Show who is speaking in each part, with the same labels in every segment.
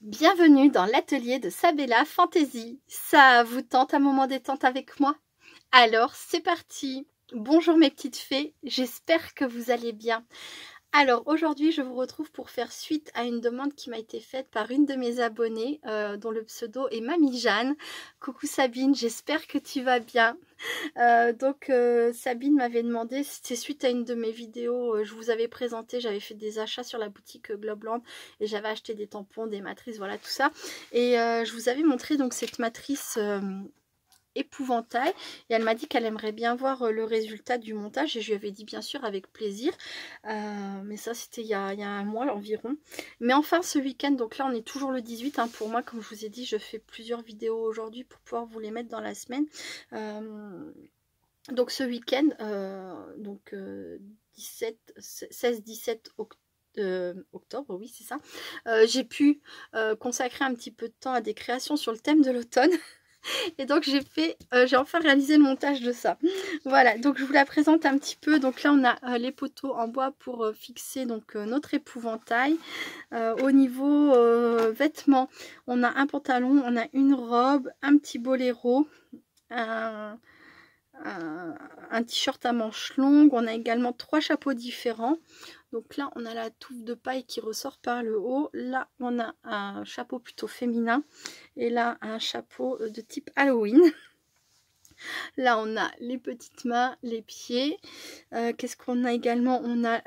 Speaker 1: Bienvenue dans l'atelier de Sabella Fantasy. Ça vous tente un moment détente avec moi? Alors c'est parti. Bonjour mes petites fées, j'espère que vous allez bien. Alors aujourd'hui je vous retrouve pour faire suite à une demande qui m'a été faite par une de mes abonnées dont le pseudo est Mamie Jeanne. Coucou Sabine, j'espère que tu vas bien. Sabine m'avait demandé, c'était suite à une de mes vidéos, je vous avais présenté, j'avais fait des achats sur la boutique Globland et j'avais acheté des tampons, des matrices, voilà tout ça. Et je vous avais montré donc cette matrice épouvantail et elle m'a dit qu'elle aimerait bien voir le résultat du montage et je lui avais dit bien sûr avec plaisir, mais ça c'était il y a un mois environ. Mais enfin ce week-end, donc là on est toujours le 18 hein, pour moi, comme je vous ai dit je fais plusieurs vidéos aujourd'hui pour pouvoir vous les mettre dans la semaine. Donc ce week-end, 16-17 octobre, oui c'est ça, j'ai pu consacrer un petit peu de temps à des créations sur le thème de l'automne. Et donc j'ai enfin réalisé le montage de ça. Voilà, donc je vous la présente un petit peu. Donc là on a les poteaux en bois pour fixer donc notre épouvantail. Au niveau vêtements, on a un pantalon, on a une robe, un petit boléro, un t-shirt à manches longues. On a également 3 chapeaux différents. Donc là, on a la touffe de paille qui ressort par le haut. Là, on a un chapeau plutôt féminin. Et là, un chapeau de type Halloween. Là, on a les petites mains, les pieds. Qu'est-ce qu'on a également? On a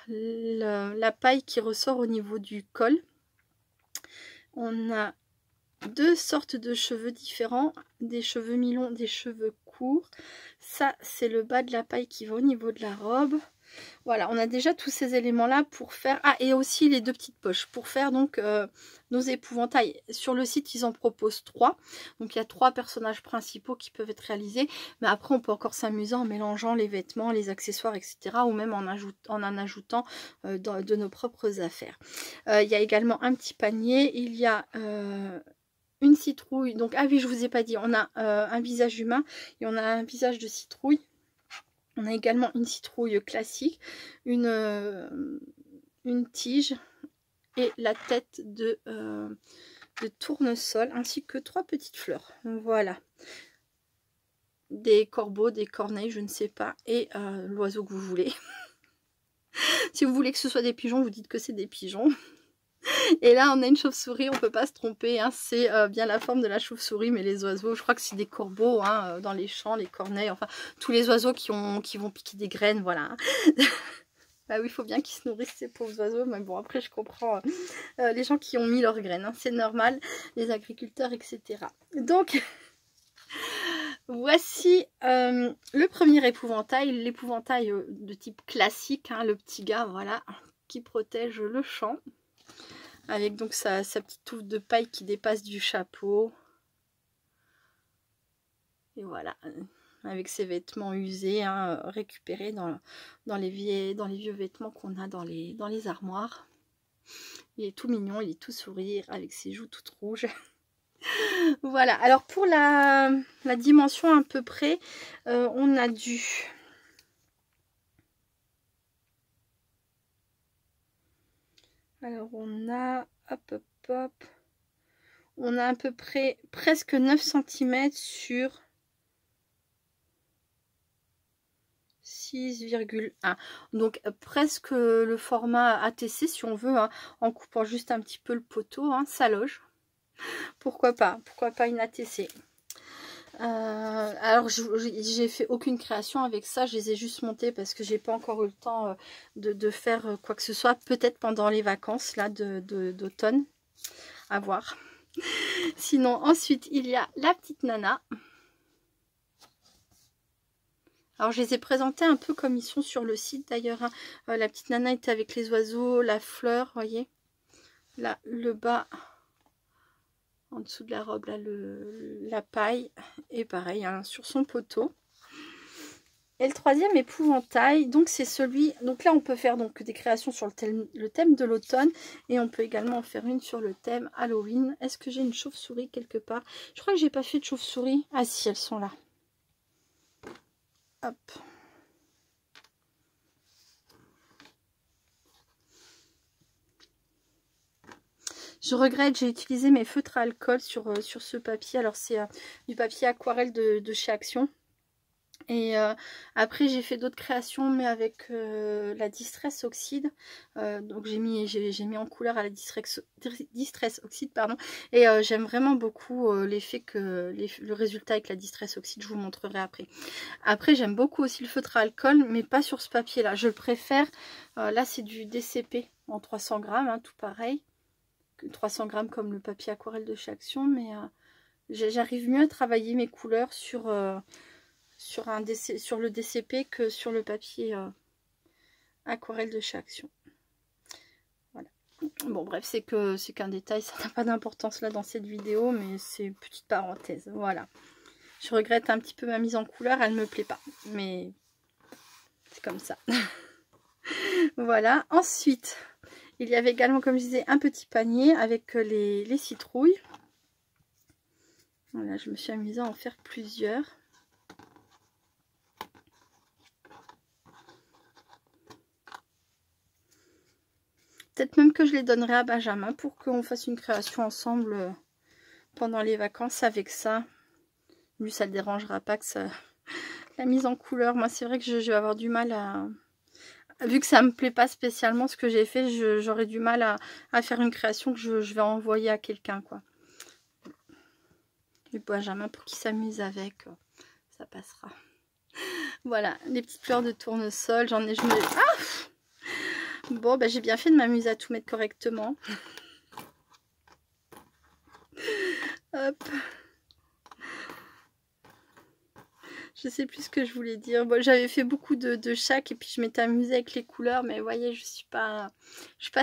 Speaker 1: la paille qui ressort au niveau du col. On a 2 sortes de cheveux différents. Des cheveux mi-longs, des cheveux courts. Ça, c'est le bas de la paille qui va au niveau de la robe. Voilà, on a déjà tous ces éléments-là pour faire... Ah, et aussi les 2 petites poches pour faire donc nos épouvantails. Sur le site, ils en proposent 3. Donc, il y a 3 personnages principaux qui peuvent être réalisés. Mais après, on peut encore s'amuser en mélangeant les vêtements, les accessoires, etc. Ou même en ajoutant de nos propres affaires. Il y a également un petit panier. Il y a... une citrouille. Donc, ah oui, je vous ai pas dit, on a un visage humain et on a un visage de citrouille. On a également une citrouille classique, une tige et la tête de tournesol, ainsi que 3 petites fleurs. Voilà. Des corbeaux, des corneilles, je ne sais pas, et l'oiseau que vous voulez. Si vous voulez que ce soit des pigeons, vous dites que c'est des pigeons. Et là, on a une chauve-souris, on peut pas se tromper, hein, c'est bien la forme de la chauve-souris, mais les oiseaux, je crois que c'est des corbeaux, hein, dans les champs, les corneilles, enfin, tous les oiseaux qui vont piquer des graines, voilà. Bah oui, il faut bien qu'ils se nourrissent, ces pauvres oiseaux, mais bon, après, je comprends les gens qui ont mis leurs graines, hein, c'est normal, les agriculteurs, etc. Donc, voici le premier épouvantail, l'épouvantail de type classique, hein, le petit gars, voilà, qui protège le champ. Avec donc sa petite touffe de paille qui dépasse du chapeau. Et voilà, avec ses vêtements usés, hein, récupérés dans les vieux vêtements qu'on a dans les armoires. Il est tout mignon, il est tout sourire, avec ses joues toutes rouges. Voilà, alors pour la dimension à peu près, on a du... Alors on a... Hop, hop, hop. On a à peu près presque 9 cm sur 6,1. Donc presque le format ATC si on veut, hein, en coupant juste un petit peu le poteau, hein, ça loge. Pourquoi pas une ATC. Alors j'ai fait aucune création avec ça, je les ai juste montés parce que j'ai pas encore eu le temps de faire quoi que ce soit, peut-être pendant les vacances là d'automne, à voir. Sinon ensuite il y a la petite nana. Alors je les ai présentés un peu comme ils sont sur le site d'ailleurs, hein. La petite nana était avec les oiseaux, la fleur, voyez, là le bas en dessous de la robe, là la paille, et pareil, hein, sur son poteau. Et le troisième épouvantail, donc c'est celui, donc là on peut faire donc des créations sur le thème de l'automne, et on peut également en faire une sur le thème Halloween. Est-ce que j'ai une chauve-souris quelque part? Je crois que j'ai pas fait de chauve-souris. Ah si, elles sont là. Hop. Je regrette, j'ai utilisé mes feutres à alcool sur ce papier. Alors c'est du papier aquarelle de chez Action. Et après j'ai fait d'autres créations mais avec la Distress Oxide, donc j'ai mis en couleur à la Distress Oxide pardon, et j'aime vraiment beaucoup l'effet que le résultat avec la Distress Oxide, je vous montrerai après j'aime beaucoup aussi le feutre à alcool mais pas sur ce papier là, je le préfère là c'est du DCP en 300 grammes hein, tout pareil, 300 grammes comme le papier aquarelle de chez Action, mais j'arrive mieux à travailler mes couleurs sur le DCP que sur le papier aquarelle de chez Action. Voilà. Bon bref, c'est qu'un détail, ça n'a pas d'importance là dans cette vidéo, mais c'est une petite parenthèse. Voilà. Je regrette un petit peu ma mise en couleur, elle me plaît pas, mais c'est comme ça. Voilà. Ensuite, il y avait également, comme je disais, un petit panier avec les citrouilles. Voilà, je me suis amusée à en faire plusieurs. Peut-être même que je les donnerai à Benjamin pour qu'on fasse une création ensemble pendant les vacances avec ça. Lui, ça ne le dérangera pas que ça... La mise en couleur, moi c'est vrai que je vais avoir du mal à... Vu que ça me plaît pas spécialement ce que j'ai fait, j'aurais du mal à faire une création que je vais envoyer à quelqu'un, quoi. Et Benjamin, pour qu'il s'amuse avec, ça passera. Voilà, les petites fleurs de tournesol, j'en ai... Ah! Bon, bah, j'ai bien fait de m'amuser à tout mettre correctement. Hop. Je sais plus ce que je voulais dire. Bon, j'avais fait beaucoup de chaque et puis je m'étais amusée avec les couleurs, mais vous voyez, je suis pas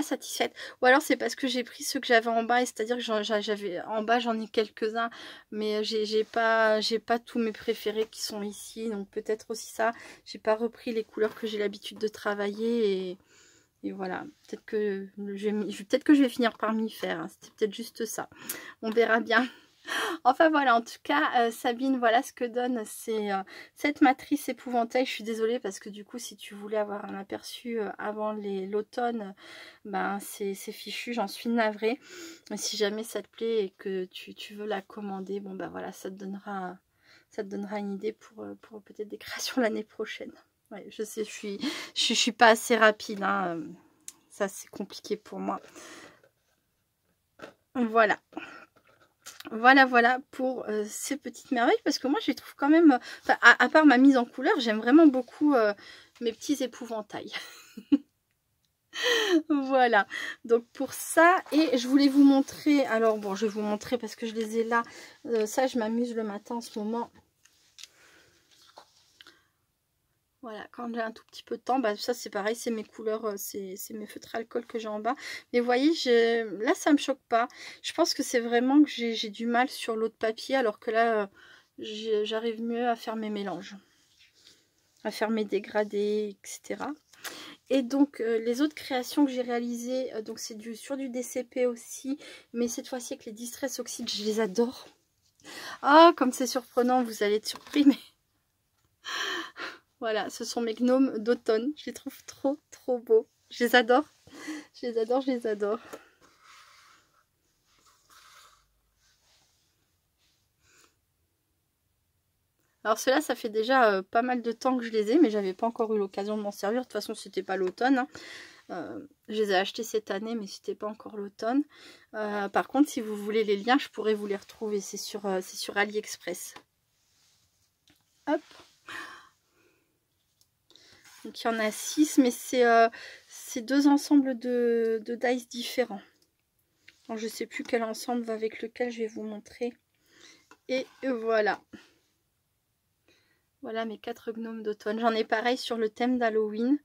Speaker 1: satisfaite. Ou alors c'est parce que j'ai pris ceux que j'avais en bas, c'est-à-dire que j'avais en bas, j'en ai quelques-uns, mais j'ai pas tous mes préférés qui sont ici, donc peut-être aussi ça. J'ai pas repris les couleurs que j'ai l'habitude de travailler et voilà. Peut-être que je vais finir par m'y faire. Hein. C'était peut-être juste ça. On verra bien. Enfin voilà, en tout cas, Sabine, voilà ce que donne cette matrice épouvantail. Je suis désolée parce que du coup, si tu voulais avoir un aperçu avant l'automne, ben c'est fichu, j'en suis navrée. Mais si jamais ça te plaît et que tu veux la commander, bon ben voilà, ça te donnera une idée pour peut-être des créations l'année prochaine. Ouais, je sais, je suis pas assez rapide, hein. Ça c'est compliqué pour moi. Voilà. Voilà pour ces petites merveilles, parce que moi je les trouve quand même, à part ma mise en couleur, j'aime vraiment beaucoup mes petits épouvantails. Voilà, donc pour ça, et je voulais vous montrer, alors bon, je vais vous montrer parce que je les ai là, ça je m'amuse le matin en ce moment. Voilà, quand j'ai un tout petit peu de temps, bah ça c'est pareil, c'est mes couleurs, c'est mes feutres alcool que j'ai en bas. Mais vous voyez, là ça me choque pas. Je pense que c'est vraiment que j'ai du mal sur l'autre papier, alors que là, j'arrive mieux à faire mes mélanges. À faire mes dégradés, etc. Et donc, les autres créations que j'ai réalisées, donc c'est sur du DCP aussi, mais cette fois-ci avec les Distress Oxide, je les adore. Ah, comme c'est surprenant, vous allez être surpris, mais... Voilà, ce sont mes gnomes d'automne. Je les trouve trop beaux. Je les adore. Je les adore, je les adore. Alors ceux-là, ça fait déjà pas mal de temps que je les ai, mais j'avais pas encore eu l'occasion de m'en servir. De toute façon, c'était pas l'automne. Hein. Je les ai achetés cette année, mais c'était pas encore l'automne. Par contre, si vous voulez les liens, je pourrais vous les retrouver. C'est sur AliExpress. Hop. Donc il y en a 6, mais c'est deux ensembles de dice différents. Donc, je ne sais plus quel ensemble va avec lequel je vais vous montrer. Et voilà. Voilà mes 4 gnomes d'automne. J'en ai pareil sur le thème d'Halloween,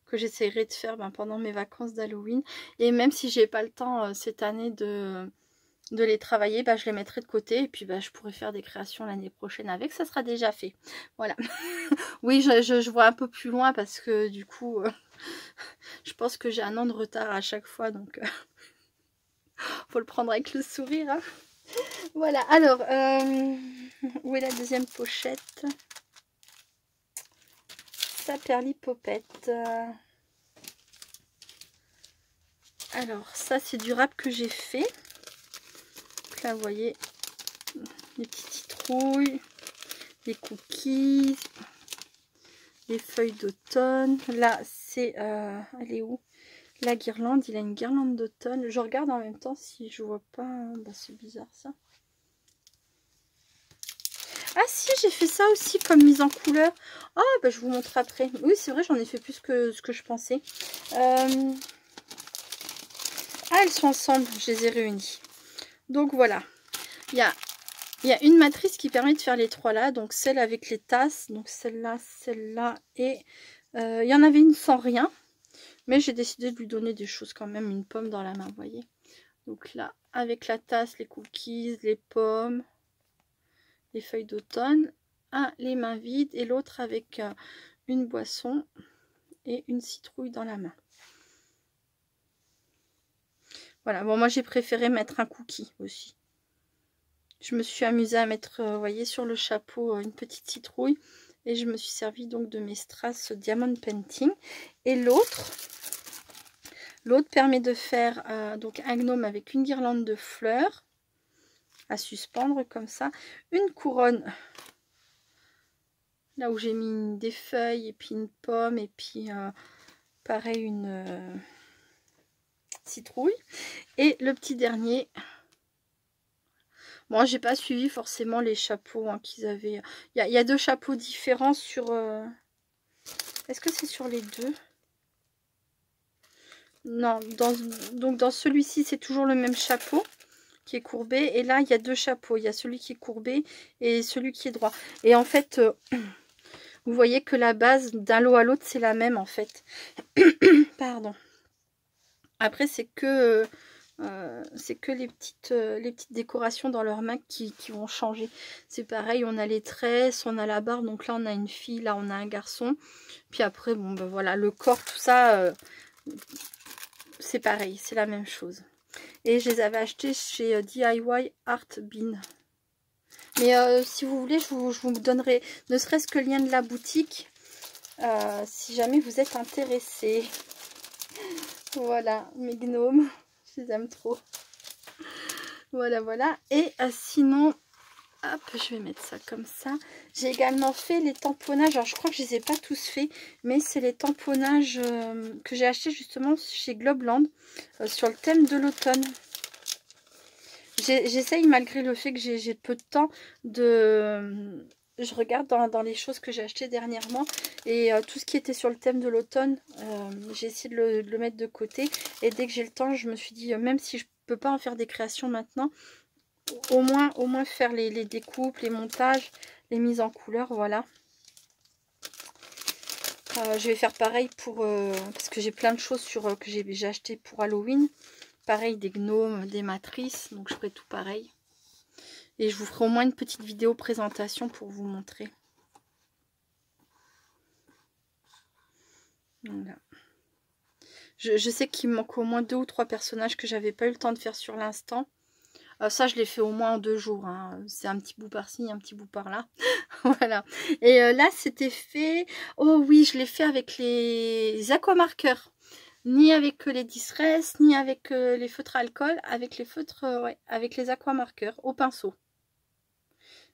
Speaker 1: que j'essaierai de faire pendant mes vacances d'Halloween. Et même si j'ai pas le temps cette année de les travailler, je les mettrai de côté. Et puis je pourrai faire des créations l'année prochaine avec. Ça sera déjà fait. Voilà. Oui, je vois un peu plus loin parce que du coup, je pense que j'ai un an de retard à chaque fois. Donc, faut le prendre avec le sourire. Hein. Voilà. Alors, où est la deuxième pochette? Sa perlipopette. Alors ça c'est du râpe que j'ai fait. Donc là vous voyez les petites citrouilles, les cookies, les feuilles d'automne. Là c'est elle est où la guirlande? Il a une guirlande d'automne. Je regarde en même temps si je vois pas. Bah, c'est bizarre ça. Ah si, j'ai fait ça aussi comme mise en couleur. Oh bah je vous montre après. Oui c'est vrai, j'en ai fait plus que ce que je pensais. Ah, elles sont ensemble, je les ai réunies. Donc voilà, il y a une matrice qui permet de faire les trois là. Donc celle avec les tasses, donc celle-là et il y en avait une sans rien. Mais j'ai décidé de lui donner des choses quand même, une pomme dans la main, vous voyez. Donc là, avec la tasse, les cookies, les pommes, les feuilles d'automne. Un, les mains vides et l'autre avec une boisson et une citrouille dans la main. Voilà, bon moi j'ai préféré mettre un cookie aussi. Je me suis amusée à mettre, vous voyez, sur le chapeau une petite citrouille. Et je me suis servi donc de mes strass Diamond Painting. Et l'autre permet de faire donc un gnome avec une guirlande de fleurs à suspendre comme ça. Une couronne, là où j'ai mis des feuilles et puis une pomme et puis pareil une citrouille. Et le petit dernier... Bon, j'ai pas suivi forcément les chapeaux hein, qu'ils avaient. Il y a deux chapeaux différents sur... Est-ce que c'est sur les deux? Non, donc dans celui-ci, c'est toujours le même chapeau qui est courbé. Et là, il y a deux chapeaux. Il y a celui qui est courbé et celui qui est droit. Et en fait, vous voyez que la base d'un lot à l'autre, c'est la même en fait. Pardon. Après, c'est que les petites décorations dans leurs mains qui vont changer. C'est pareil, on a les tresses, on a la barre. Donc là, on a une fille, là, on a un garçon. Puis après, bon, ben voilà, le corps, tout ça... c'est pareil, c'est la même chose. Et je les avais achetés chez DIY Art Bean. Mais si vous voulez, je vous donnerai ne serait-ce que le lien de la boutique. Si jamais vous êtes intéressé. Voilà, mes gnomes. Je les aime trop. Voilà, voilà. Et sinon... Hop, je vais mettre ça comme ça. J'ai également fait les tamponnages. Alors, je crois que je ne les ai pas tous faits. Mais c'est les tamponnages que j'ai achetés justement chez Globeland. Sur le thème de l'automne. J'essaye, malgré le fait que j'ai peu de temps, de... Je regarde dans les choses que j'ai achetées dernièrement. Et tout ce qui était sur le thème de l'automne, j'ai essayé de le mettre de côté. Et dès que j'ai le temps, je me suis dit, même si je ne peux pas en faire des créations maintenant... Au moins faire les découpes, les montages, les mises en couleur, voilà. Je vais faire pareil pour... parce que j'ai plein de choses que j'ai acheté pour Halloween. Pareil, des gnomes, des matrices, donc je ferai tout pareil. Et je vous ferai au moins une petite vidéo présentation pour vous montrer. Voilà. Je sais qu'il me manque au moins 2 ou 3 personnages que j'avais pas eu le temps de faire sur l'instant. Ça, je l'ai fait au moins en 2 jours. Hein. C'est un petit bout par-ci, un petit bout par-là. Voilà. Et là, c'était fait... Oh oui, je l'ai fait avec les aquamarqueurs. Ni avec les distress, ni avec les feutres à alcool. Avec les feutres, ouais, avec les aquamarqueurs au pinceau.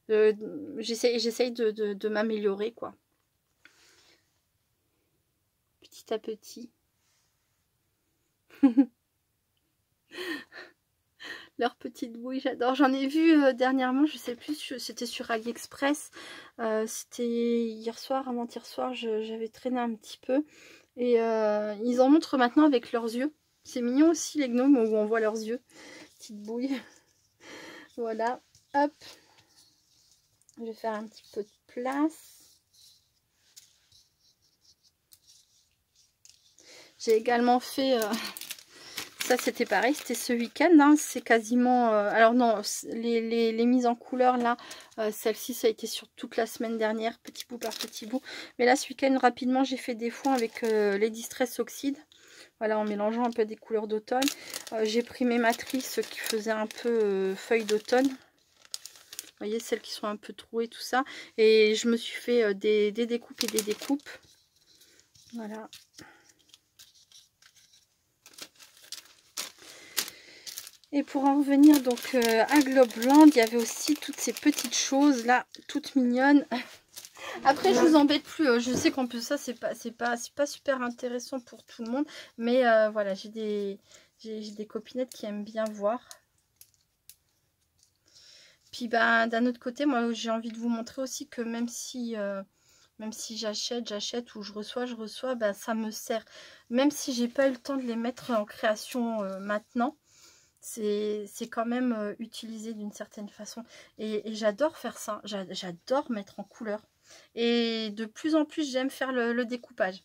Speaker 1: J'essaye de m'améliorer, quoi. Petit à petit. Leur petite bouille, j'adore. J'en ai vu dernièrement, je sais plus, c'était sur AliExpress. C'était hier soir, avant-hier soir, j'avais traîné un petit peu. Et ils en montrent maintenant avec leurs yeux. C'est mignon aussi les gnomes où on voit leurs yeux. Petite bouille. Voilà, hop. Je vais faire un petit peu de place. J'ai également fait... ça c'était pareil, c'était ce week-end, hein, c'est quasiment... alors non, les mises en couleur là, celle-ci ça a été sur toute la semaine dernière, petit bout par petit bout. Mais là ce week-end rapidement j'ai fait des fonds avec les Distress Oxide. Voilà, en mélangeant un peu des couleurs d'automne. J'ai pris mes matrices qui faisaient un peu feuilles d'automne. Vous voyez, celles qui sont un peu trouées, tout ça. Et je me suis fait des découpes et des découpes. Voilà. Et pour en revenir donc à Globland, il y avait aussi toutes ces petites choses là, toutes mignonnes. Après, je vous embête plus. Je sais qu'en plus ça, c'est pas super intéressant pour tout le monde, mais voilà, j'ai des copinettes qui aiment bien voir. Puis ben, d'un autre côté, moi j'ai envie de vous montrer aussi que même si j'achète ou je reçois, ben, ça me sert. Même si j'ai pas eu le temps de les mettre en création maintenant, c'est quand même utilisé d'une certaine façon. Et j'adore faire ça, j'adore mettre en couleur. Et de plus en plus, j'aime faire le découpage.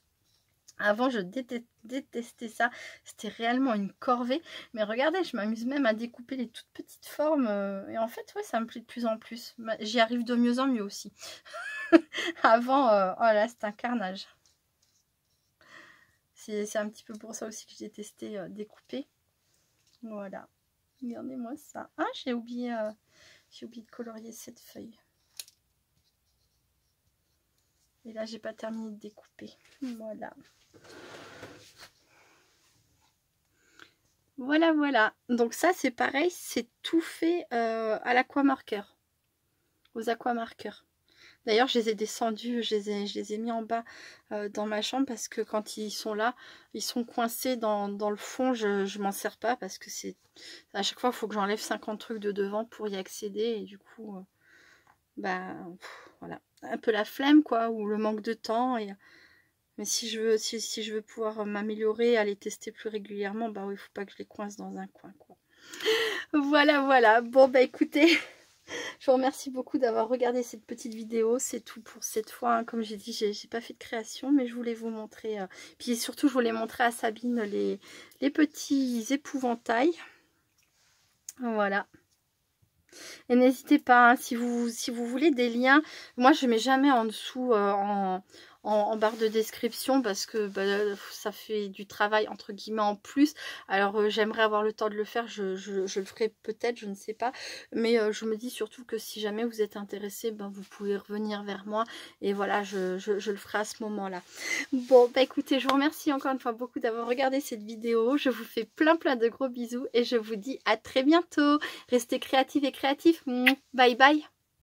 Speaker 1: Avant, je détestais ça. C'était réellement une corvée. Mais regardez, je m'amuse même à découper les toutes petites formes. Et en fait, ouais, ça me plaît de plus en plus. J'y arrive de mieux en mieux aussi. Avant, oh là, c'est un carnage. C'est un petit peu pour ça aussi que j'ai détesté découper. Voilà. Regardez-moi ça. Ah, j'ai oublié de colorier cette feuille. Et là, j'ai pas terminé de découper. Voilà. Voilà. Donc ça, c'est pareil, c'est tout fait à l'aquamarqueur. Aux aquamarqueurs. D'ailleurs, je les ai descendus, je les ai mis en bas dans ma chambre parce que quand ils sont là, ils sont coincés dans le fond. Je m'en sers pas parce que c'est à chaque fois, il faut que j'enlève 50 trucs de devant pour y accéder. Et du coup, bah, voilà. Un peu la flemme, quoi, ou le manque de temps. Mais si je veux pouvoir m'améliorer, aller tester plus régulièrement, bah oui, il faut pas que je les coince dans un coin, quoi. Voilà. Bon, bah écoutez, je vous remercie beaucoup d'avoir regardé cette petite vidéo. C'est tout pour cette fois. Hein. Comme j'ai dit, j'ai pas fait de création, mais je voulais vous montrer. Puis surtout, je voulais montrer à Sabine les petits épouvantails. Voilà. Et n'hésitez pas, hein, si vous voulez des liens, moi je mets jamais en dessous en barre de description parce que bah, ça fait du travail entre guillemets en plus. Alors j'aimerais avoir le temps de le faire, je le ferai peut-être, je ne sais pas. Mais je me dis surtout que si jamais vous êtes intéressé, ben, vous pouvez revenir vers moi et voilà, je le ferai à ce moment-là. Bon, bah écoutez, je vous remercie encore une fois beaucoup d'avoir regardé cette vidéo. Je vous fais plein de gros bisous et je vous dis à très bientôt. Restez créatifs et créatifs. Bye bye.